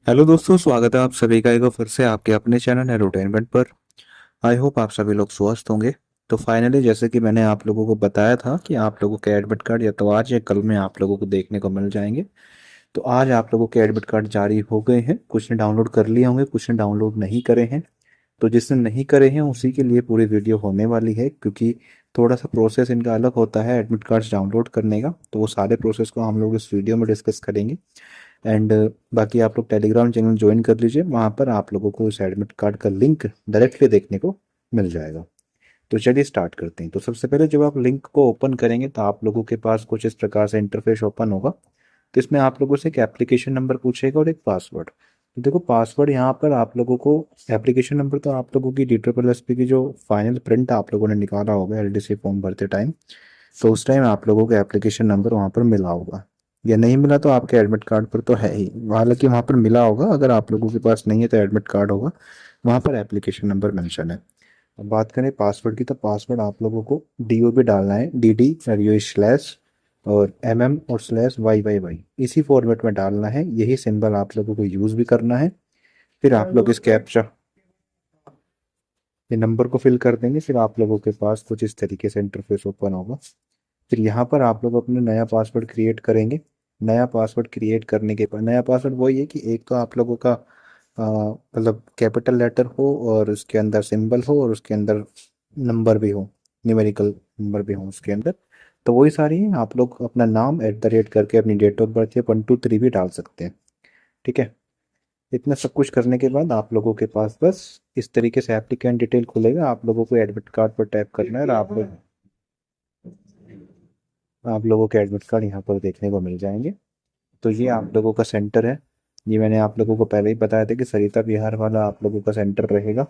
Hello दोस्तों, स्वागत है आप सभी का एक बार फिर से आपके अपने चैनल एरोटेनमेंट पर। आई होप आप सभी लोग स्वस्थ होंगे। तो फाइनली जैसे कि मैंने आप लोगों को बताया था कि आप लोगों के एडमिट कार्ड या तो आज या कल में आप लोगों को देखने को मिल जाएंगे। तो आज आप लोगों के एडमिट कार्ड जारी हो गए हैं। कुछ ने डाउनलोड कर लिए होंगे, कुछ ने डाउनलोड नहीं करे हैं। तो जिसने नहीं करे हैं उसी के लिए पूरी वीडियो होने वाली है, क्योंकि थोड़ा सा प्रोसेस इनका अलग होता है एडमिट कार्ड्स डाउनलोड करने का। तो वो सारे प्रोसेस को हम लोग इस वीडियो में डिस्कस करेंगे। एंड बाकी आप लोग टेलीग्राम चैनल ज्वाइन कर लीजिए, वहाँ पर आप लोगों को इस एडमिट कार्ड का लिंक डायरेक्टली देखने को मिल जाएगा। तो चलिए स्टार्ट करते हैं। तो सबसे पहले जब आप लिंक को ओपन करेंगे तो आप लोगों के पास कुछ इस प्रकार से इंटरफेस ओपन होगा। तो इसमें आप लोगों से एक एप्लीकेशन नंबर पूछेगा और एक पासवर्ड। तो देखो, पासवर्ड यहाँ पर आप लोगों को, एप्लीकेशन नंबर तो आप लोगों की DSSP की जो फाइनल प्रिंट आप लोगों ने निकाला होगा LDC फॉर्म भरते टाइम, तो उस टाइम आप लोगों को एप्लीकेशन नंबर वहाँ पर मिला होगा। या नहीं मिला तो आपके एडमिट कार्ड पर तो है ही, हालांकि वहाँ पर मिला होगा। अगर आप लोगों के पास नहीं है तो एडमिट कार्ड होगा, वहाँ पर एप्लीकेशन नंबर मेंशन है। अब बात करें पासवर्ड की, तो पासवर्ड आप लोगों को DOB डालना है, DD और ये स्लैश और MM और स्लैश YYY, इसी फॉर्मेट में डालना है। यही सिंबल आप लोगों को यूज़ भी करना है। फिर आप लोग इस कैप्चा, ये नंबर को फिल कर देंगे। फिर आप लोगों के पास कुछ इस तरीके से इंटरफेस ओपन होगा। फिर यहाँ पर आप लोग अपना नया पासवर्ड क्रिएट करेंगे। नया पासवर्ड क्रिएट करने के बाद, नया पासवर्ड वही है कि एक तो आप लोगों का मतलब कैपिटल लेटर हो और उसके अंदर सिंबल हो और उसके अंदर नंबर भी हो, न्यूमेरिकल नंबर भी हो उसके अंदर। तो वही सारी है। आप लोग अपना नाम @ करके अपनी डेट ऑफ बर्थ या 123 भी डाल सकते हैं। ठीक है। इतना सब कुछ करने के बाद आप लोगों के पास बस इस तरीके से एप्लीकेंट डिटेल खुलेगा। आप लोगों को एडमिट कार्ड पर टैप करना है और आप लोगों के एडमिट कार्ड यहाँ पर देखने को मिल जाएंगे। तो ये आप लोगों का सेंटर है। ये मैंने आप लोगों को पहले ही बताया था कि सरिता विहार वाला आप लोगों का सेंटर रहेगा।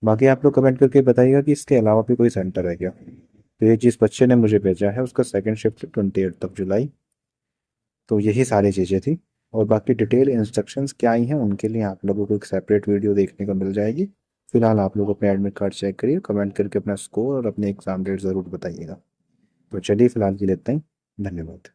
बाकी आप लोग कमेंट करके बताइएगा कि इसके अलावा भी कोई सेंटर है क्या। तो ये चीज़ बच्चे ने मुझे भेजा है, उसका सेकंड शिफ्ट 28 जुलाई। तो यही सारी चीज़ें थी। और बाकी डिटेल इंस्ट्रक्शंस क्या आई हैं उनके लिए आप लोगों को एक सेपरेट वीडियो देखने को मिल जाएगी। फिलहाल आप लोग अपने एडमिट कार्ड चेक करिए, कमेंट करके अपना स्कोर और अपने एग्जाम डेट ज़रूर बताइएगा। तो चलिए फिलहाल के लिए इतना ही। धन्यवाद।